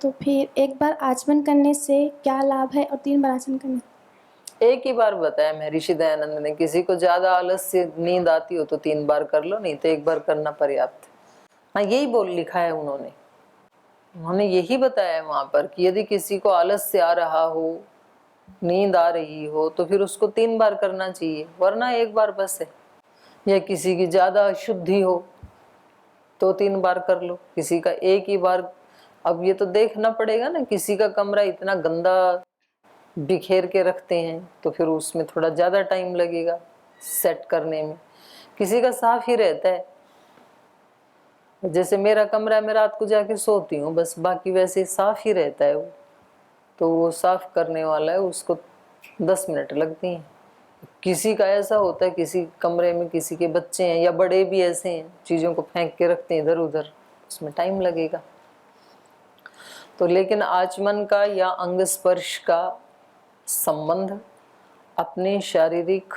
तो फिर एक बार आचमन करने से क्या लाभ है और 3 बार आचमन करने? एक ही बार बताया मैं, ऋषि दयानंद ने। किसी को ज्यादा आलस से नींद आती हो तो 3 बार कर लो, नहीं तो 1 बार करना पर्याप्त। हाँ, यही बोल लिखा है उन्होंने यही बताया है वहां पर कि यदि किसी को आलस से आ रहा हो, नींद आ रही हो, तो फिर उसको 3 बार करना चाहिए, वरना 1 बार बस है। या किसी की ज्यादा अशुद्धि हो तो 3 बार कर लो, किसी का एक ही बार। अब ये तो देखना पड़ेगा ना, किसी का कमरा इतना गंदा बिखेर के रखते हैं तो फिर उसमें थोड़ा ज्यादा टाइम लगेगा सेट करने में। किसी का साफ ही रहता है, जैसे मेरा कमरा मैं रात को जाके सोती हूँ बस, बाकी वैसे साफ ही रहता है वो। तो वो साफ करने वाला है, उसको 10 मिनट लगती हैं। किसी का ऐसा होता है, किसी कमरे में किसी के बच्चे हैं या बड़े भी ऐसे हैं, चीजों को फेंक के रखते हैं इधर उधर, उसमें टाइम लगेगा। तो लेकिन आचमन का या अंग स्पर्श का संबंध अपने शारीरिक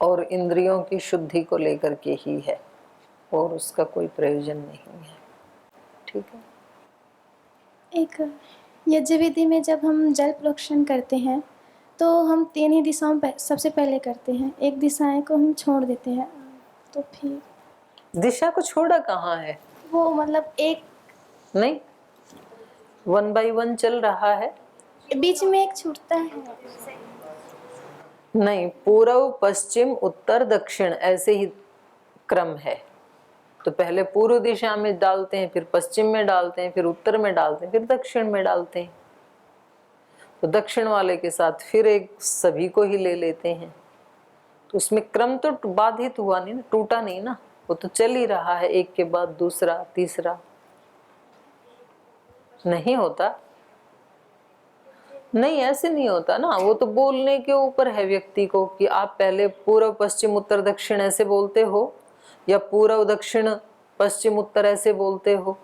और इंद्रियों की शुद्धि को लेकर के ही है, और उसका कोई प्रयोजन नहीं है। ठीक है। एक यज्ञ विधि में जब हम जल प्रोक्षण करते हैं तो हम 3 ही दिशाओं में सबसे पहले करते हैं, एक दिशाएं को हम छोड़ देते हैं। तो फिर दिशा को छोड़ा कहाँ है? वो मतलब एक नहीं, 1 by 1 चल रहा है। बीच में एक छूटता है। नहीं, पूर्व पश्चिम उत्तर दक्षिण ऐसे ही क्रम है। तो पहले पूर्व दिशा में डालते हैं, फिर पश्चिम में डालते हैं, फिर उत्तर में डालते हैं, फिर दक्षिण में डालते हैं। तो दक्षिण वाले के साथ फिर एक सभी को ही ले लेते हैं। तो उसमें क्रम तो बाधित हुआ नहीं ना, टूटा नहीं ना, वो तो चल ही रहा है, एक के बाद दूसरा तीसरा। नहीं होता, नहीं ऐसे नहीं होता ना, वो तो बोलने के ऊपर है व्यक्ति को कि आप पहले पूर्व पश्चिम उत्तर दक्षिण ऐसे बोलते हो या पूर्व दक्षिण पश्चिम उत्तर ऐसे बोलते हो।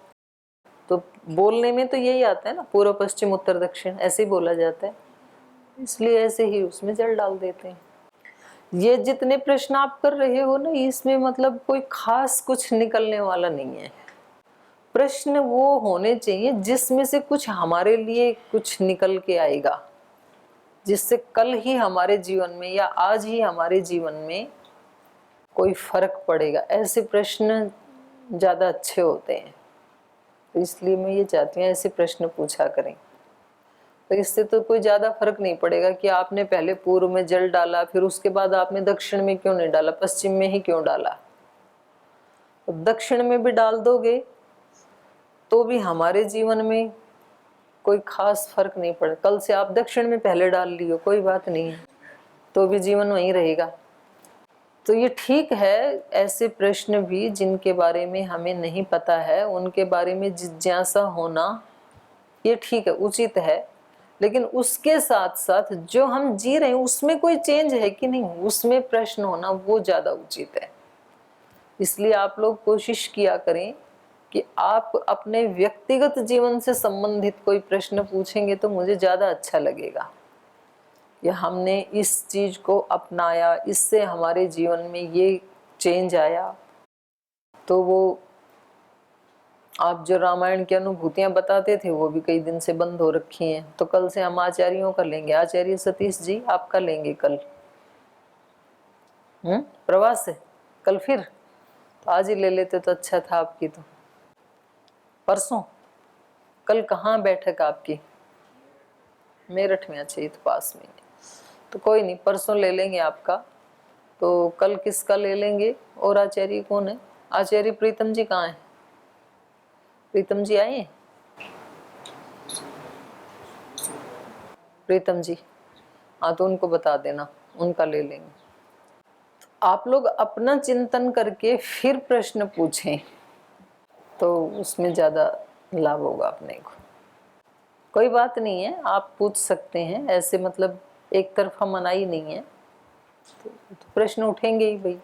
तो बोलने में तो यही आता है ना, पूर्व पश्चिम उत्तर दक्षिण ऐसे ही बोला जाता है, इसलिए ऐसे ही उसमें जल डाल देते हैं। ये जितने प्रश्न आप कर रहे हो ना, इसमें मतलब कोई खास कुछ निकलने वाला नहीं है। प्रश्न वो होने चाहिए जिसमें से कुछ हमारे लिए कुछ निकल के आएगा, जिससे कल ही हमारे जीवन में या आज ही हमारे जीवन में कोई फर्क पड़ेगा। ऐसे प्रश्न ज्यादा अच्छे होते हैं, तो इसलिए मैं ये चाहती हूँ ऐसे प्रश्न पूछा करें। तो इससे तो कोई ज्यादा फर्क नहीं पड़ेगा कि आपने पहले पूर्व में जल डाला, फिर उसके बाद आपने दक्षिण में क्यों नहीं डाला, पश्चिम में ही क्यों डाला। तो दक्षिण में भी डाल दोगे तो भी हमारे जीवन में कोई खास फर्क नहीं पड़े। कल से आप दक्षिण में पहले डाल लियो, कोई बात नहीं है, तो भी जीवन वहीं रहेगा। तो ये ठीक है, ऐसे प्रश्न भी जिनके बारे में हमें नहीं पता है उनके बारे में जिज्ञासा होना ये ठीक है, उचित है। लेकिन उसके साथ साथ जो हम जी रहे हैं उसमें कोई चेंज है कि नहीं, उसमें प्रश्न होना वो ज्यादा उचित है। इसलिए आप लोग कोशिश किया करें कि आप अपने व्यक्तिगत जीवन से संबंधित कोई प्रश्न पूछेंगे तो मुझे ज्यादा अच्छा लगेगा। या हमने इस चीज को अपनाया, इससे हमारे जीवन में ये चेंज आया। तो वो आप जो रामायण की अनुभूतियां बताते थे वो भी कई दिन से बंद हो रखी हैं। तो कल से हम आचार्यों का लेंगे। आचार्य सतीश जी आपका लेंगे कल। प्रवास से कल, फिर तो आज ही ले लेते तो अच्छा था आपकी। तो परसों, कल कहाँ बैठक आपकी? मेरठ में। अच्छा, तो पास में। तो कोई नहीं, परसों ले लेंगे आपका। तो कल किसका ले लेंगे? और आचार्य कौन है? आचार्य प्रीतम जी कहाँ है? प्रीतम जी आए हैं? प्रीतम जी, हाँ तो उनको बता देना, उनका ले लेंगे। आप लोग अपना चिंतन करके फिर प्रश्न पूछें तो उसमें ज्यादा लाभ होगा अपने को। कोई बात नहीं है, आप पूछ सकते हैं, ऐसे मतलब एक तरफा मनाही नहीं है। तो प्रश्न उठेंगे ही भाई।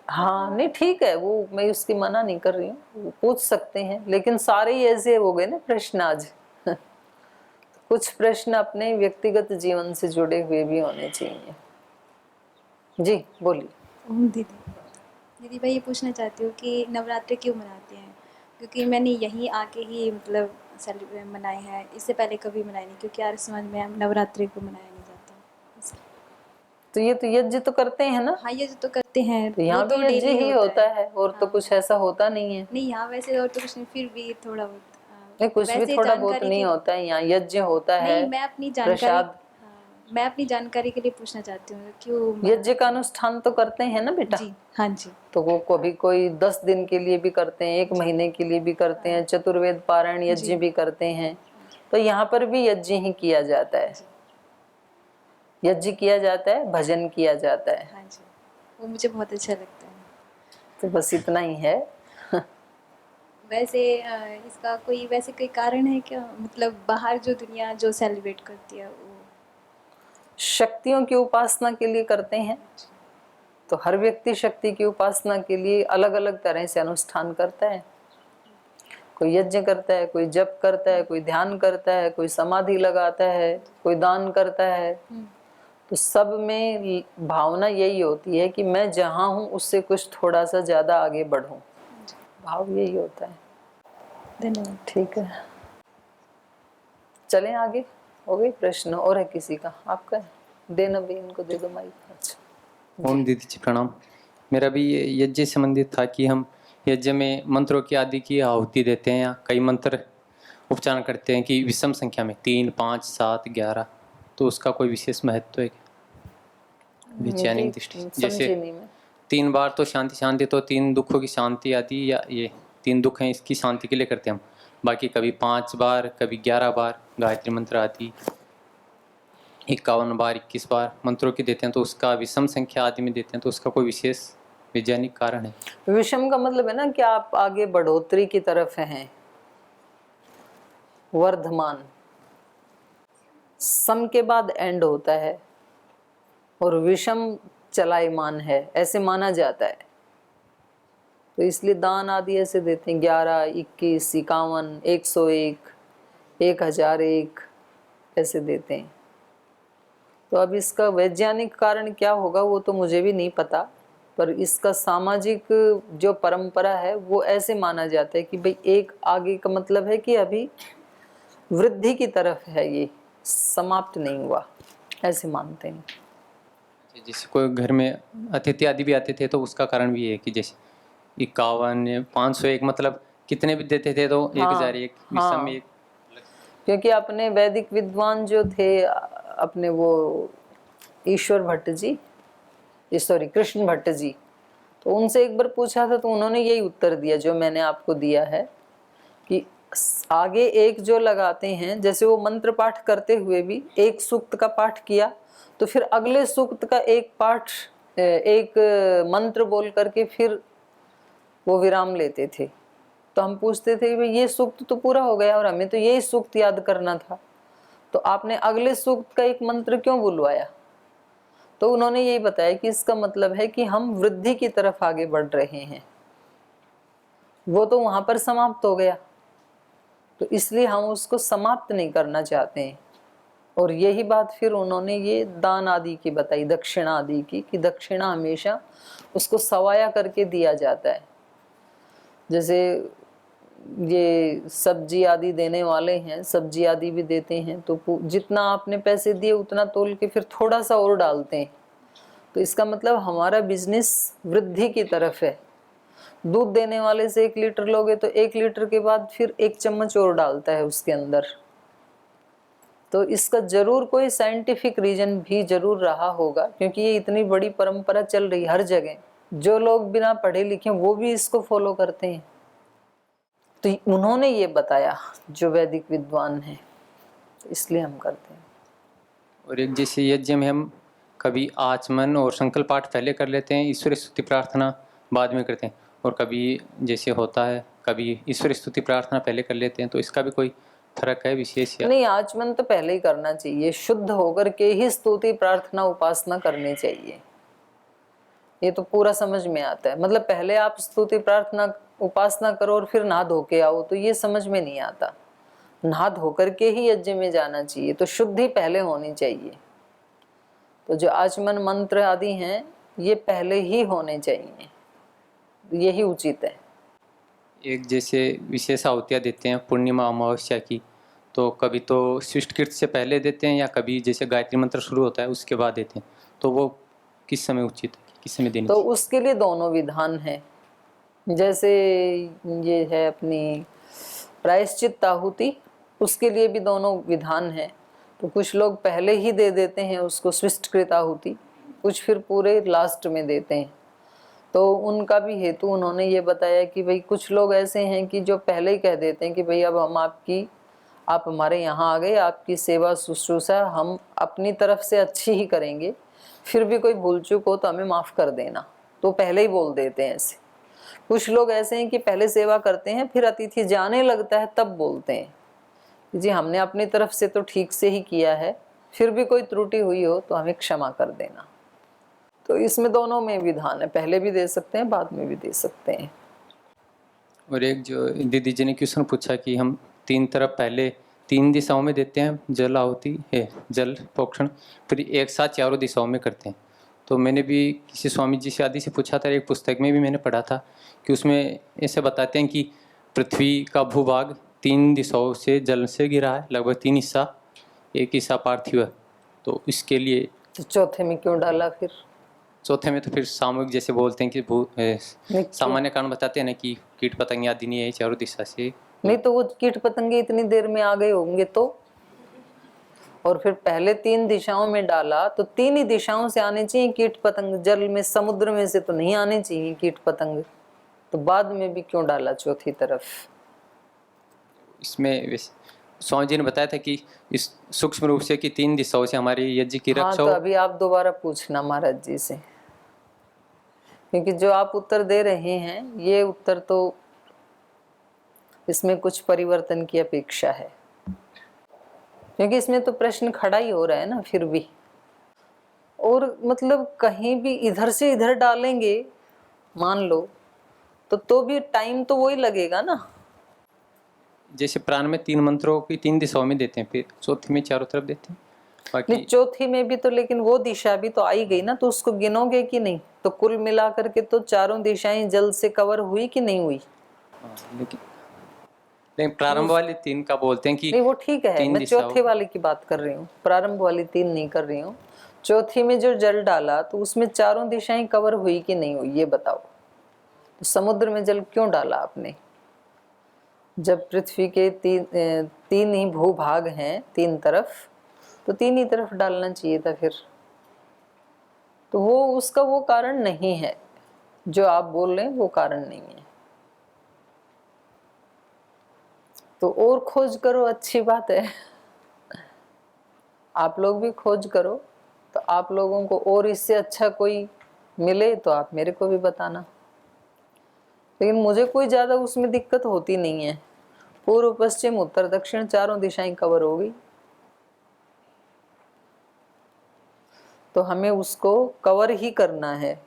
हाँ नहीं ठीक है, वो मैं उसकी मना नहीं कर रही हूँ, पूछ सकते हैं। लेकिन सारे ही ऐसे हो गए ना प्रश्न आज। कुछ प्रश्न अपने व्यक्तिगत जीवन से जुड़े हुए भी होने चाहिए। जी बोलिए। दीदी, दीदी मैं ये पूछना चाहती हूँ कि नवरात्रि क्यों मनाते हैं? क्योंकि मैंने यहीं आके ही मतलब सेलिब्रेट मनाए हैं, इससे पहले कभी मनाए नहीं, क्योंकि आर्य समाज में नवरात्रि को मनाया नहीं जाता इसलिए। तो ये तो यज्ञ तो करते हैं ना, हाँ, ये तो करते हैं, तो वो यहाँ तो भी यज्ञ डेली ही होता है और तो हाँ। कुछ ऐसा होता नहीं है। नहीं, यहाँ वैसे और तो कुछ नहीं, फिर भी थोड़ा बहुत नहीं, कुछ भी वैसे थोड़ा बहुत जानकारी नहीं के होता है, यहाँ यज्ञ होता है, नहीं, मैं अपनी जानकारी प्रसाद। हाँ, मैं अपनी जानकारी के लिए पूछना चाहती हूँ क्यों यज्ञ का अनुष्ठान तो करते हैं ना बेटा। जी हाँ जी। तो वो कभी कोई 10 दिन के लिए भी करते हैं, 1 महीने के लिए भी करते हैं, चतुर्वेद पारायण यज्ञ भी करते हैं। तो यहाँ पर भी यज्ञ ही किया जाता है, यज्ञ किया जाता है, भजन किया जाता है। हाँ जी, वो मुझे बहुत अच्छा लगता है। तो बस इतना ही है। वैसे इसका कोई वैसे कोई कारण है क्या, मतलब बाहर जो दुनिया जो सेलिब्रेट करती है वो शक्तियों की उपासना के लिए करते हैं। तो हर व्यक्ति शक्ति की उपासना के लिए अलग अलग तरह से अनुष्ठान करता है। कोई यज्ञ करता है, कोई जप करता है, कोई ध्यान करता है, कोई समाधि लगाता है, कोई दान करता है। तो सब में भावना यही होती है कि मैं जहाँ हूँ उससे कुछ थोड़ा सा ज्यादा आगे बढ़ूं, भाव यही होता है। धन्यवाद। ठीक है, चलें आगे। हो गई प्रश्न और है किसी का? आपका है? देना भी इनको दे दो माइक। अच्छा, ओम दीदी जी प्रणाम। मेरा भी ये यज्ञ से संबंधित था कि हम यज्ञ में मंत्रों की आदि की आहुति देते हैं, या कई मंत्र उच्चारण करते हैं कि विषम संख्या में 3, 5, 7, 11, तो उसका कोई विशेष महत्व है क्या वैज्ञानिक दृष्टि से? जैसे 3 बार तो शांति शांति, तो 3 दुखों की शांति आदि, या ये 3 दुख हैं इसकी शांति के लिए करते हैं हम। बाकी कभी 5 बार, कभी 11 बार गायत्री मंत्र आदि, 51 बार, 21 बार मंत्रों की देते हैं, तो उसका विषम संख्या आदि में देते हैं, तो उसका कोई विशेष वैज्ञानिक कारण है? विषम का मतलब है ना कि आप आगे बढ़ोतरी की तरफ हैं, वर्धमान। सम के एंड एंड होता है और विषम चलायमान है, ऐसे माना जाता है। तो इसलिए दान आदि ऐसे देते हैं 11, 21, 51, 101, 1001 ऐसे देते हैं। तो अब इसका वैज्ञानिक कारण क्या होगा वो तो मुझे भी नहीं पता, पर इसका सामाजिक जो परंपरा है वो ऐसे माना जाता है कि भाई एक आगे का मतलब है कि अभी वृद्धि की तरफ है, ये समाप्त नहीं हुआ, ऐसे मानते हैं। जैसे कोई घर में अतिथि आदि भी आते थे, तो उसका कारण भी है कि जैसे 51, 501 मतलब कितने भी देते थे, तो 1001 विषम एक। क्योंकि अपने वैदिक विद्वान जो थे, अपने वो ईश्वर भट्ट जी, सॉरी कृष्ण भट्ट जी, तो उनसे एक बार पूछा था तो उन्होंने यही उत्तर दिया जो मैंने आपको दिया है कि आगे एक जो लगाते हैं, जैसे वो मंत्र पाठ करते हुए भी एक सूक्त का पाठ किया तो फिर अगले सूक्त का एक पाठ, एक मंत्र बोल करके फिर वो विराम लेते थे। तो हम पूछते थे भाई ये सूक्त तो पूरा हो गया और हमें तो यही सूक्त याद करना था, तो आपने अगले सूक्त का एक मंत्र क्यों बुलवाया? तो उन्होंने यही बताया कि इसका मतलब है कि हम वृद्धि की तरफ आगे बढ़ रहे हैं, वो तो वहां पर समाप्त हो गया, तो इसलिए हम उसको समाप्त नहीं करना चाहते हैं। और यही बात फिर उन्होंने ये दान आदि की बताई, दक्षिणा आदि की, कि दक्षिणा हमेशा उसको सवाया करके दिया जाता है। जैसे ये सब्जी आदि देने वाले हैं, सब्जी आदि भी देते हैं, तो जितना आपने पैसे दिए उतना तोल के फिर थोड़ा सा और डालते हैं, तो इसका मतलब हमारा बिजनेस वृद्धि की तरफ है। दूध देने वाले से 1 लीटर लोगे तो 1 लीटर के बाद फिर 1 चम्मच और डालता है उसके अंदर। तो इसका जरूर कोई साइंटिफिक रीजन भी जरूर रहा होगा, क्योंकि ये इतनी बड़ी परंपरा चल रही हर जगह, जो लोग बिना पढ़े लिखे वो भी इसको फॉलो करते हैं। तो उन्होंने ये बताया जो वैदिक विद्वान है, तो इसलिए हम करते हैं। और एक जैसे यज्ञ में हम कभी आचमन और संकल्प पाठ पहले कर लेते हैं, ईश्वर स्तुति प्रार्थना बाद में करते हैं, और कभी जैसे होता है कभी ईश्वर स्तुति प्रार्थना पहले कर लेते हैं, तो इसका भी कोई फर्क है विशेष? या नहीं, आचमन तो पहले ही करना चाहिए, शुद्ध होकर के ही स्तुति प्रार्थना उपासना करनी चाहिए। ये तो पूरा समझ में आता है, मतलब पहले आप स्तुति प्रार्थना उपासना करो और फिर नहा धो के आओ, तो ये समझ में नहीं आता। नहा धो करके ही यज्ञ में जाना चाहिए, तो शुद्धि पहले होनी चाहिए। तो जो आचमन मंत्र आदि हैं ये पहले ही होने चाहिए, यही उचित है। एक जैसे विशेष आहुतियाँ देते हैं पूर्णिमा अमावस्या की, तो कभी तो सृष्टकृत से पहले देते हैं या कभी जैसे गायत्री मंत्र शुरू होता है उसके बाद देते हैं, तो वो किस समय उचित है, किस समय देनी तो चाहिए? उसके लिए दोनों विधान है। जैसे ये है अपनी प्रायश्चित आहुति, उसके लिए भी दोनों विधान है। तो कुछ लोग पहले ही दे देते हैं उसको सृष्टकृत आहुति, कुछ फिर पूरे लास्ट में देते हैं। तो उनका भी हेतु उन्होंने ये बताया कि भाई कुछ लोग ऐसे हैं कि जो पहले ही कह देते हैं कि भाई अब हम आप हमारे यहाँ आ गए, आपकी सेवा शुश्रूषा हम अपनी तरफ से अच्छी ही करेंगे, फिर भी कोई भूल चूक हो तो हमें माफ़ कर देना, तो पहले ही बोल देते हैं ऐसे। कुछ लोग ऐसे हैं कि पहले सेवा करते हैं, फिर अतिथि जाने लगता है तब बोलते हैं जी हमने अपनी तरफ से तो ठीक से ही किया है, फिर भी कोई त्रुटि हुई हो तो हमें क्षमा कर देना। तो इसमें दोनों में विधान है, पहले भी दे सकते हैं, बाद में भी दे सकते हैं। और एक जो दीदी जी ने क्वेश्चन पूछा कि हम तीन तरफ पहले 3 दिशाओं में देते हैं जल आहुति है, जल प्रोक्षण, फिर एक साथ चारों दिशाओं में करते हैं। तो मैंने भी किसी स्वामी जी से आदि से पूछा था, एक पुस्तक में भी मैंने पढ़ा था कि उसमें ऐसे बताते हैं कि पृथ्वी का भूभाग 3 दिशाओं से जल से घिरा है, लगभग 3 हिस्सा, 1 हिस्सा पार्थिव है। तो इसके लिए तो चौथे में क्यों डाला फिर? चौथे में तो फिर सामूहिक जैसे बोलते हैं कि सामान्य कारण बताते हैं ना कि कीट पतंग आदि नहीं है चारों दिशा से। नहीं तो वो कीट पतंगे इतनी देर में आ गए होंगे तो, और फिर पहले 3 दिशाओं में डाला तो 3 ही दिशाओं से आने चाहिए कीट पतंग, जल में समुद्र में से तो नहीं आने चाहिए कीट पतंग, तो बाद में भी क्यों डाला चौथी तरफ? इसमें स्वामी जी ने बताया था कि इस सूक्ष्म रूप से कि 3 दिशाओं से हमारी यज्ञ की हाँ, रक्षा तो हो। अभी आप दोबारा पूछना महाराज जी से, क्योंकि जो आप उत्तर दे रहे हैं ये उत्तर तो इसमें कुछ परिवर्तन की अपेक्षा है, क्योंकि इसमें तो प्रश्न खड़ा ही हो रहा है ना फिर भी। और मतलब कहीं भी इधर से इधर डालेंगे मान लो तो भी टाइम तो वही लगेगा ना। जैसे प्राण में 3 मंत्रों की 3 दिशाओं में देते हैं, फिर चौथी में चारों तरफ देते हैं नहीं, बाकी। चौथी में भी तो लेकिन वो दिशा भी तो आई गई ना, तो उसको गिनोगे कि नहीं? तो कुल मिलाकर के तो चारों दिशाएं जल से कवर हुई कि नहीं हुई? हाँ, लेकिन प्रारंभ वाले 3 का बोलते हैं कि नहीं वो ठीक है, 3 मैं दिशाओं। चौथे वाले की बात कर रही हूँ, प्रारंभ वाली 3 नहीं कर रही हूँ। चौथी में जो जल डाला तो उसमें चारों दिशाएं कवर हुई कि नहीं हुई ये बताओ। तो समुद्र में जल क्यों डाला आपने? जब पृथ्वी के 3 ही भूभाग हैं 3 तरफ, तो 3 ही तरफ डालना चाहिए था फिर। तो वो उसका वो कारण नहीं है जो आप बोल रहे हैं, वो कारण नहीं है। तो और खोज करो, अच्छी बात है, आप लोग भी खोज करो, तो आप लोगों को और इससे अच्छा कोई मिले तो आप मेरे को भी बताना। लेकिन मुझे कोई ज़्यादा उसमें दिक्कत होती नहीं है, पूर्व पश्चिम उत्तर दक्षिण चारों दिशाएं कवर हो गई, तो हमें उसको कवर ही करना है।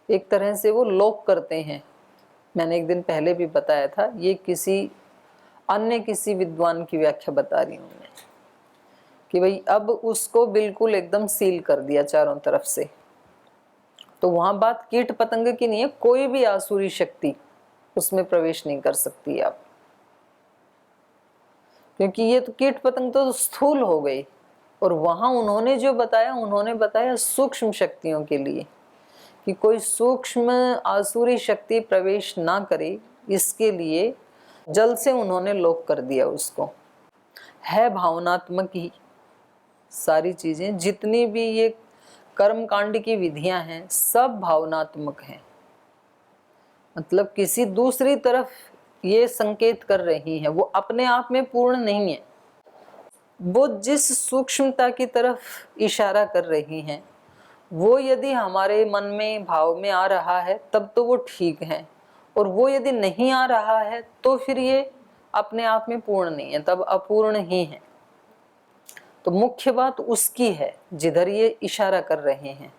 एक तरह से वो लोक करते हैं, मैंने एक दिन पहले भी बताया था, ये किसी विद्वान की व्याख्या बता रही हूँ मैं कि भाई अब उसको बिल्कुल एकदम सील कर दिया चारों तरफ से। तो वहां बात कीट पतंग की नहीं है, कोई भी आसुरी शक्ति उसमें प्रवेश नहीं कर सकती आप, क्योंकि ये तो कीट पतंग तो स्थूल हो गई। और वहां उन्होंने बताया सूक्ष्म शक्तियों के लिए कि कोई सूक्ष्म आसुरी शक्ति प्रवेश ना करे, इसके लिए जल से उन्होंने लोक कर दिया उसको। है भावनात्मक ही सारी चीजें, जितनी भी ये कर्म कांड की विधियां हैं सब भावनात्मक हैं, मतलब किसी दूसरी तरफ ये संकेत कर रही हैं, वो अपने आप में पूर्ण नहीं है। वो जिस सूक्ष्मता की तरफ इशारा कर रही हैं वो यदि हमारे मन में भाव में आ रहा है तब तो वो ठीक है, और वो यदि नहीं आ रहा है तो फिर ये अपने आप में पूर्ण नहीं है, तब अपूर्ण ही है। तो मुख्य बात उसकी है जिधर ये इशारा कर रहे हैं।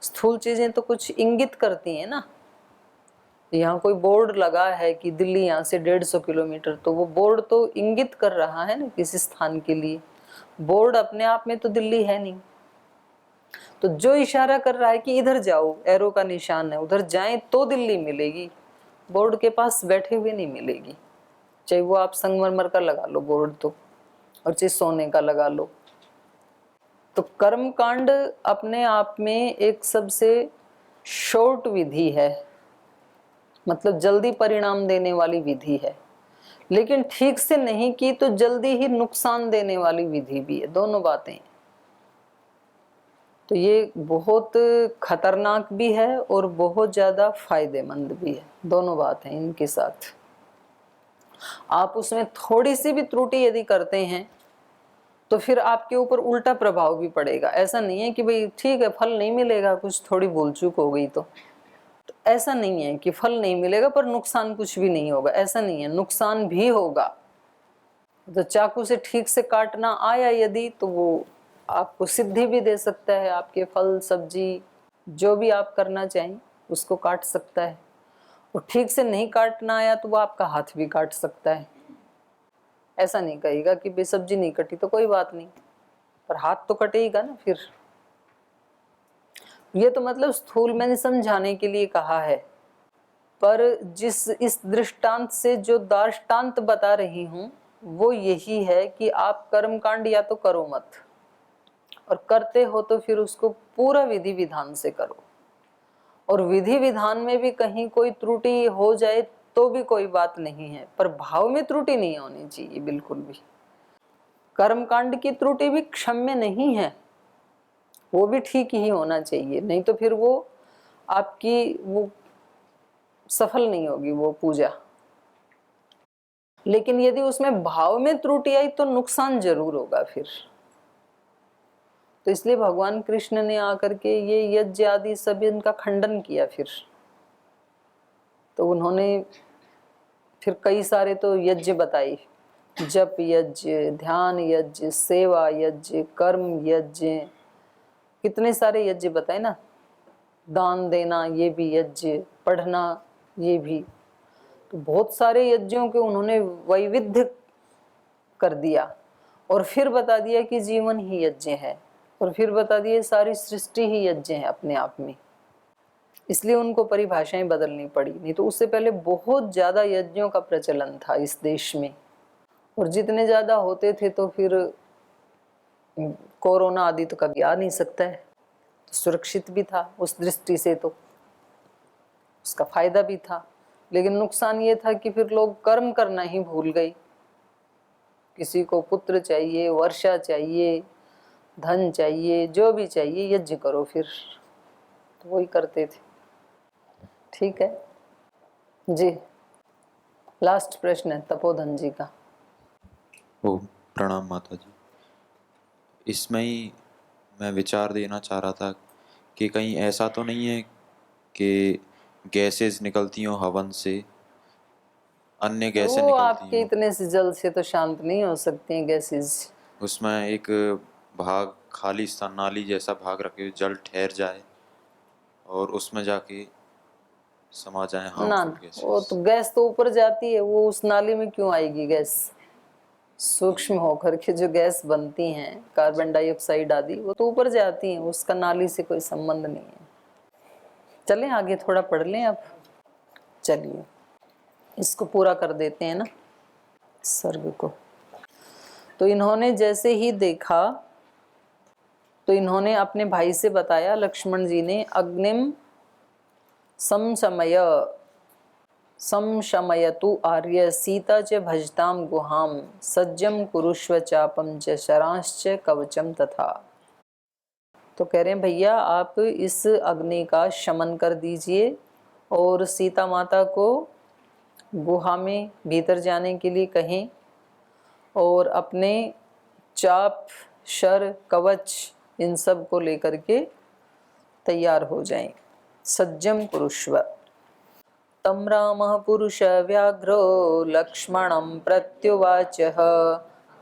स्थूल चीजें तो कुछ इंगित करती हैं ना, यहाँ कोई बोर्ड लगा है कि दिल्ली यहाँ से 150 किलोमीटर, तो वो बोर्ड तो इंगित कर रहा है ना किसी स्थान के लिए, बोर्ड अपने आप में तो दिल्ली है नहीं। तो जो इशारा कर रहा है कि इधर जाओ, एरो का निशान है, उधर जाएं तो दिल्ली मिलेगी, बोर्ड के पास बैठे हुए नहीं मिलेगी, चाहे वो आप संगमरमर का लगा लो बोर्ड तो, और चाहे सोने का लगा लो। तो कर्म कांड अपने आप में एक सबसे शॉर्ट विधि है, मतलब जल्दी परिणाम देने वाली विधि है, लेकिन ठीक से नहीं की तो जल्दी ही नुकसान देने वाली विधि भी है, दोनों बातें। तो ये बहुत खतरनाक भी है और बहुत ज्यादा फायदेमंद भी है, दोनों बातें इनके साथ। आप उसमें थोड़ी सी भी त्रुटि यदि करते हैं तो फिर आपके ऊपर उल्टा प्रभाव भी पड़ेगा। ऐसा नहीं है कि भाई ठीक है फल नहीं मिलेगा, कुछ थोड़ी भूल चूक हो गई तो ऐसा नहीं है कि फल नहीं मिलेगा पर नुकसान कुछ भी नहीं होगा, ऐसा नहीं है, नुकसान भी होगा। तो चाकू से ठीक से काटना आया यदि तो वो आपको सिद्धि भी दे सकता है, आपके फल सब्जी जो भी आप करना चाहें उसको काट सकता है। और ठीक से नहीं काटना आया तो वो आपका हाथ भी काट सकता है। ऐसा नहीं कहेगा कि भाई सब्जी नहीं कटी तो कोई बात नहीं, पर हाथ तो कटेगा ना फिर। ये तो मतलब स्थूल मैंने समझाने के लिए कहा है, पर जिस इस दृष्टांत से जो दार्ष्टान्त बता रही हूं वो यही है कि आप कर्मकांड या तो करो मत, और करते हो तो फिर उसको पूरा विधि विधान से करो। और विधि विधान में भी कहीं कोई त्रुटि हो जाए तो भी कोई बात नहीं है, पर भाव में त्रुटि नहीं होनी चाहिए बिल्कुल भी। कर्मकांड की त्रुटि भी क्षम्य नहीं है, वो भी ठीक ही होना चाहिए, नहीं तो फिर वो आपकी वो सफल नहीं होगी वो पूजा। लेकिन यदि उसमें भाव में त्रुटि आई तो नुकसान जरूर होगा फिर। तो इसलिए भगवान कृष्ण ने आकर के ये यज्ञ आदि सब इनका खंडन किया। फिर तो उन्होंने फिर कई सारे तो यज्ञ बताए, जप यज्ञ, ध्यान यज्ञ, सेवा यज्ञ, कर्म यज्ञ, कितने सारे यज्ञ बताए ना। दान देना ये भी यज्ञ, पढ़ना ये भी, तो बहुत सारे यज्ञों के उन्होंने वैविध्य कर दिया। और फिर बता दिया कि जीवन ही यज्ञ है, और फिर बता दिया सारी सृष्टि ही यज्ञ है अपने आप में। इसलिए उनको परिभाषाएं बदलनी पड़ी, नहीं तो उससे पहले बहुत ज्यादा यज्ञों का प्रचलन था इस देश में। और जितने ज्यादा होते थे तो फिर कोरोना आदि तो कभी आ नहीं सकता है, तो सुरक्षित भी था उस दृष्टि से, तो उसका फायदा भी था। लेकिन नुकसान ये था कि फिर लोग कर्म करना ही भूल गए। किसी को पुत्र चाहिए, वर्षा चाहिए, धन चाहिए, जो भी चाहिए यज्ञ करो फिर, तो वही करते थे। ठीक है जी, लास्ट प्रश्न है तपोधन जी का। ओ प्रणाम माता जी। इसमें ही मैं विचार देना चाह रहा था कि कहीं ऐसा तो नहीं है कि गैसेस निकलती हों हवन से, अन्य गैसें वो निकलती आपके हों। इतने से जल से तो शांत नहीं हो सकते हैं गैसेस। उसमें एक भाग खाली स्थान, नाली जैसा भाग रखे, जल ठहर जाए और उसमें जाके समा जाए ना हार्मफुल ना, वो गैसेस। तो गैस तो ऊपर जाती है, वो उस नाली में क्यों आएगी गैस। सूक्ष्म होकर के जो गैस बनती हैं, कार्बन डाइऑक्साइड आदि, वो तो ऊपर जाती हैं, उसका नाली से कोई संबंध नहीं है। चलें आगे थोड़ा पढ़ लें अब। चलिए इसको पूरा कर देते हैं ना सर्ग को। तो इन्होंने जैसे ही देखा तो इन्होंने अपने भाई से बताया, लक्ष्मण जी ने, अग्निम संशमयतु आर्य सीता च भजताम गुहाम सज्जम कुरुष्व चापम च शरांश्च कवचम तथा। तो कह रहे हैं भैया आप इस अग्नि का शमन कर दीजिए और सीता माता को गुहा में भीतर जाने के लिए कहें, और अपने चाप, शर, कवच इन सब को लेकर के तैयार हो जाएं। सज्जम कुरुष्व। तम रामः पुरुष व्याघ्रो लक्ष्मणं प्रत्युवाचः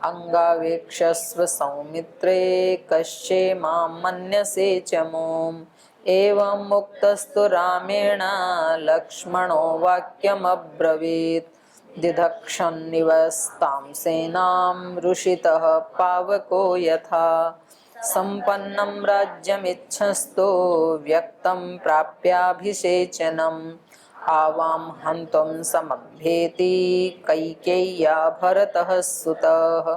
अंगावेक्षस्व सौमित्रे कश्चे मां मन्यसे च मोम। एवं मुक्तस्तु रामेण लक्ष्मणो वाक्यमब्रवीत्। दिदक्षन्निवस्तां सेनां ऋषितः पावको यथा। सम्पन्नं राज्यमिच्छस्तो व्यक्तं प्राप्याभिषेचनम्। आवां हन्तुं समभ्येति कैकेय्या भरतः सुतः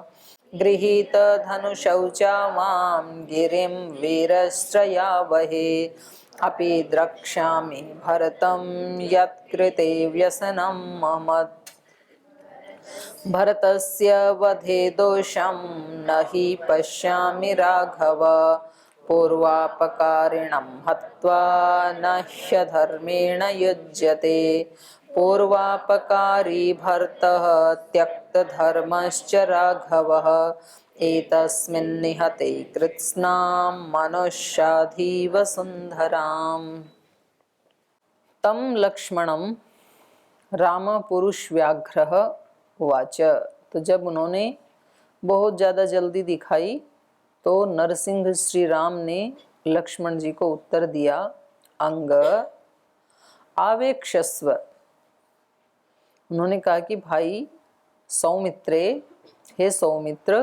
गृहीत धनुषौ च मां गिरिं वीरश्रयावहे अपि द्रक्ष्यामि भरतं यत्कृते व्यसनं मम भरतस्य वधे दोषं न हि पश्यामि राघव पूर्वापकारिणं हत्वा न ह्यधर्मेण युज्यते पूर्वापकारी भर्तः त्यक्तधर्मश्च राघवः एतस्मिन् निहते कृत्स्नां मनुष्याधीव सुन्दराम् तं लक्ष्मणं राम पुरुष व्याघ्रः उवाच। तो जब उन्होंने बहुत ज़्यादा जल्दी दिखाई तो नरसिंह श्री राम ने लक्ष्मण जी को उत्तर दिया, अंग आवेक्षस्व। उन्होंने कहा कि भाई सौमित्रे, हे सौमित्र,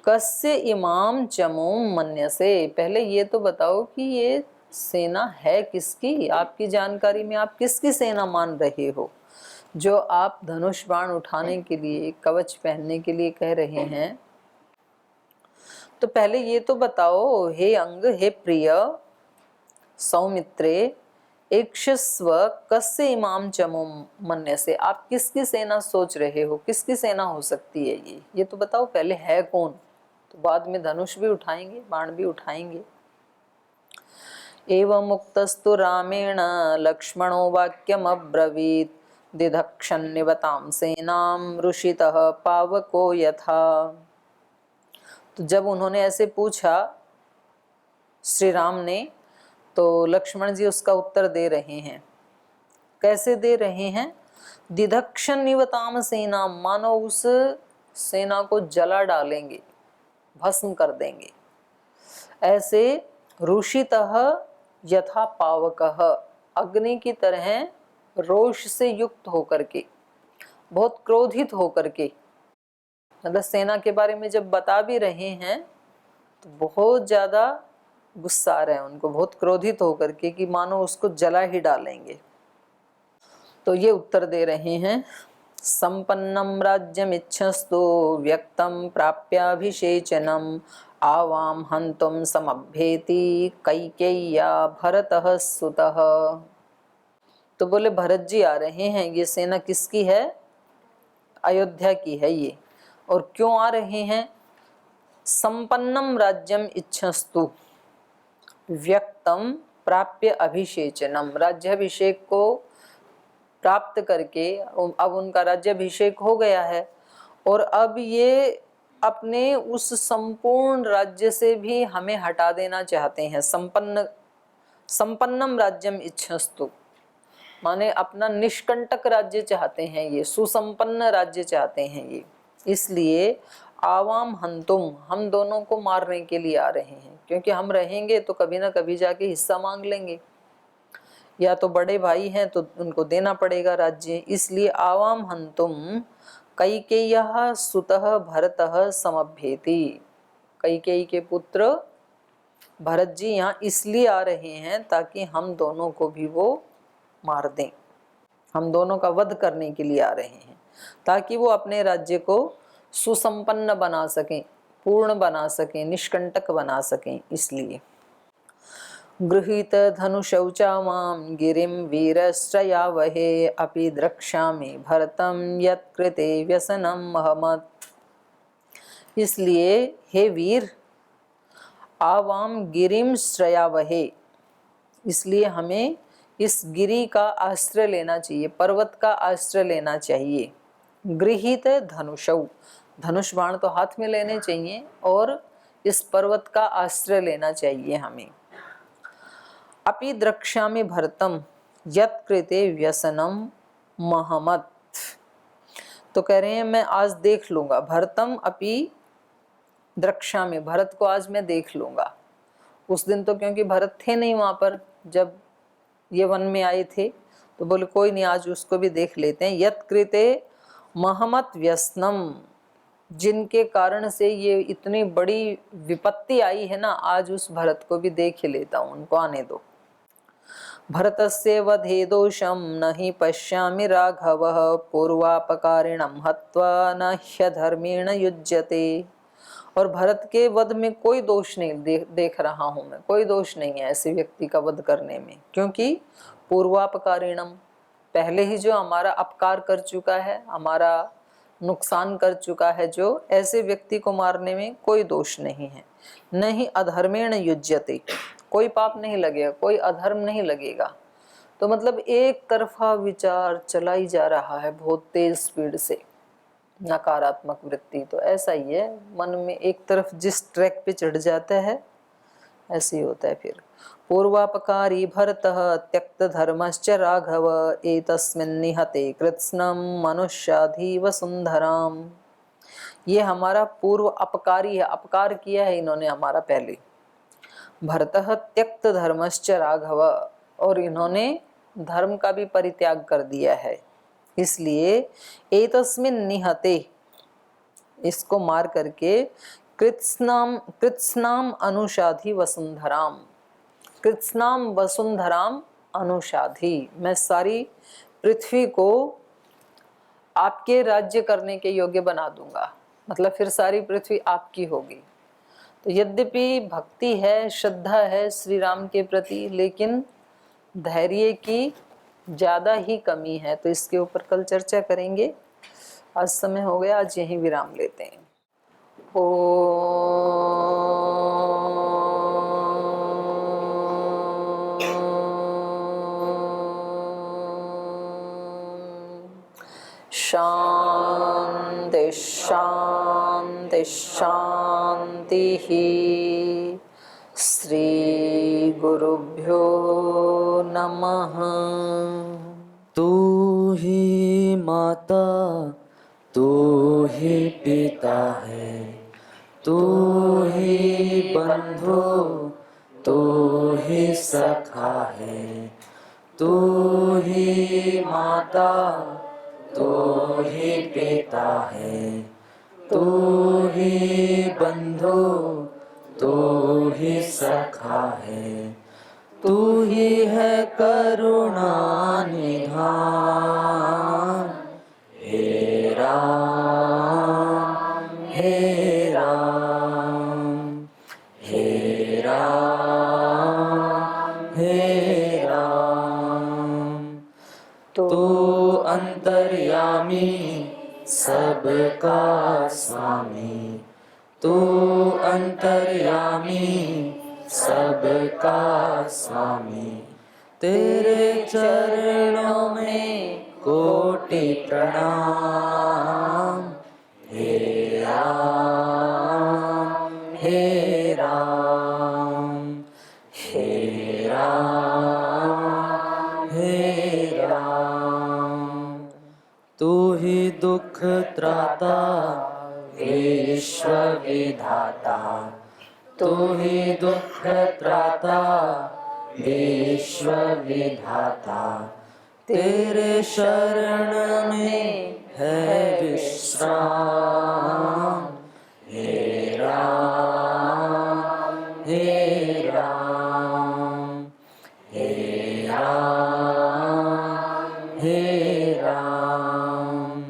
कस्य इमाम चमोम मन्यसे, पहले ये तो बताओ कि ये सेना है किसकी, आपकी जानकारी में आप किसकी सेना मान रहे हो जो आप धनुष बाण उठाने के लिए, कवच पहनने के लिए कह रहे हैं। तो पहले ये तो बताओ हे अंग, हे प्रिय सौमित्रे, इक्षस्व कस्य इमाम चमो मन्यसे, आप किसकी सेना सोच रहे हो, किसकी सेना हो सकती है ये तो बताओ पहले है कौन, तो बाद में धनुष भी उठाएंगे, बाण भी उठाएंगे। एवं मुक्तस्तु रामेण लक्ष्मणो वाक्यम अब्रवीत दिधक्षन्निवतां सेनां ऋषितः पावको यथा। तो जब उन्होंने ऐसे पूछा श्री राम ने, तो लक्ष्मण जी उसका उत्तर दे रहे हैं। कैसे दे रहे हैं? दिधक्षन्निवतां सेना, मानो उस सेना को जला डालेंगे, भस्म कर देंगे। ऐसे ऋषितः यथा पावकः, अग्नि की तरह रोष से युक्त होकर के, बहुत क्रोधित होकर के, मतलब सेना के बारे में जब बता भी रहे हैं तो बहुत ज्यादा गुस्सा आ रहा है उनको, बहुत क्रोधित होकर के कि मानो उसको जला ही डालेंगे। तो ये उत्तर दे रहे हैं, संपन्नम राज्यमिच्छस्तु व्यक्तं प्राप्याभिषेचनम आवाम हन्तुं समभ्येति कैकेय्या भरतः सुतः। तो बोले भरत जी आ रहे हैं, ये सेना किसकी है? अयोध्या की है ये। और क्यों आ रहे हैं? संपन्नम राज्यम इच्छस्तु व्यक्तम प्राप्य अभिषेचनम, राज्याभिषेक को प्राप्त करके अब उनका राज्याभिषेक हो गया है और अब ये अपने उस संपूर्ण राज्य से भी हमें हटा देना चाहते हैं। संपन्नम राज्यम इच्छस्तु माने अपना निष्कंटक राज्य चाहते हैं ये, सुसंपन्न राज्य चाहते हैं ये। इसलिए आवाम हंतुम, हम दोनों को मारने के लिए आ रहे हैं, क्योंकि हम रहेंगे तो कभी ना कभी जाके हिस्सा मांग लेंगे, या तो बड़े भाई हैं तो उनको देना पड़ेगा राज्य। इसलिए आवाम हंतुम कैकेय्यः सुतः भरतः समभ्येति, कैकेयी के पुत्र भरत जी यहाँ इसलिए आ रहे हैं ताकि हम दोनों को भी वो मार दें, हम दोनों का वध करने के लिए आ रहे हैं, ताकि वो अपने राज्य को सुसंपन्न बना सकें, पूर्ण बना सकें, निष्कंटक बना सकें। इसलिए गृहीत धनुषौ च मां गिरिं वीरश्रयावहे अपि द्रक्ष्यामि भरतं यत्कृते व्यसनं महमत्। इसलिए हे वीर, आवाम गिरिं श्रयावहे, इसलिए हमें इस गिरी का आश्रय लेना चाहिए, पर्वत का आश्रय लेना चाहिए। गृहीत धनुषौ, धनुष बाण तो हाथ में लेने चाहिए और इस पर्वत का आश्रय लेना चाहिए हमें। अपि द्रक्ष्यामि भरतम यत्कृते व्यसनम महमत्, तो कह रहे हैं मैं आज देख लूंगा। भरतम अपि द्रक्ष्यामि, भरत को आज मैं देख लूंगा। उस दिन तो क्योंकि भरत थे नहीं वहां पर जब ये वन में आए थे, तो बोले कोई नहीं, आज उसको भी देख लेते हैं। यत्कृते महमत व्यसनम, जिनके कारण से ये इतनी बड़ी विपत्ति आई है ना, आज उस भरत को भी देख ही लेता हूं, उनको आने दो। भरतस्य वधे दोषं न हि पश्यामि राघवः पूर्वापकारिणं हत्वा न ह्यधर्मेण युज्यते। और भरत के वध में कोई दोष नहीं देख रहा हूं मैं, कोई दोष नहीं है ऐसे व्यक्ति का वध करने में, क्योंकि पूर्वापकारिणम, पहले ही जो हमारा अपकार कर चुका है, हमारा नुकसान कर चुका है, जो ऐसे व्यक्ति को मारने में कोई दोष नहीं है। नहीं अधर्मेण युज्यते, कोई पाप नहीं लगेगा, कोई अधर्म नहीं लगेगा। तो मतलब एक तरफा विचार चला ही जा रहा है बहुत तेज स्पीड से, नकारात्मक वृत्ति। तो ऐसा ही है, मन में एक तरफ जिस ट्रैक पे चढ़ जाता है ऐसे ही होता है। फिर पूर्वापकारी भरतः त्यक्त धर्मश्च राघव एतस्मिन् निहते कृत्स्नम मनुष्याधि वसुंधराम। ये हमारा पूर्व अपकारी है, अपकार किया है इन्होंने हमारा पहले। भरतः त्यक्त धर्मश्च राघव, और इन्होंने धर्म का भी परित्याग कर दिया है, इसलिए एतस्मिन् निहते, इसको मार करके कृत्स्नाम अनुषाधि वसुंधराम, कृत्स्नाम वसुंधराम अनुषाधि, मैं सारी पृथ्वी को आपके राज्य करने के योग्य बना दूंगा, मतलब फिर सारी पृथ्वी आपकी होगी। तो यद्यपि भक्ति है, श्रद्धा है श्री राम के प्रति, लेकिन धैर्य की ज्यादा ही कमी है। तो इसके ऊपर कल चर्चा करेंगे। आज समय हो गया, आज यहीं विराम लेते हैं। शांति शांति शांति ही। श्री गुरुभ्यो नमः। तू ही माता, तू ही पिता है, तू ही बंधु, तू ही सखा है। तू ही माता, तू ही पिता है, तू ही बंधु, तू ही सखा है। तू ही है करुणा निधान। हे राम, हे राम, हे राम, हे राम। तू अंतर्यामी, सबका स्वामी। तू अंतर्यामी, सबका स्वामी। तेरे चरणों में कोटि प्रणाम। हे राम, हे राम, हे राम, हे राम। तू ही दुख त्राता, विश्व विधाता। तू ही दुख त्राता, विश्व विधाता। तेरे शरण में है विश्राम। हे राम, हे राम, हे राम, हे राम।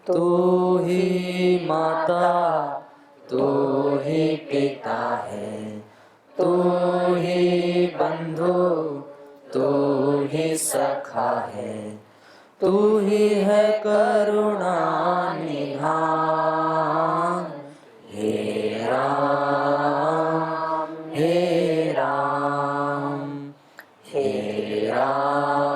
तू ही माता, तू ही पिता है, तू ही बंधु, तू ही सखा है। तू ही है करुणा निधान। हे राम, हे राम, हे राम,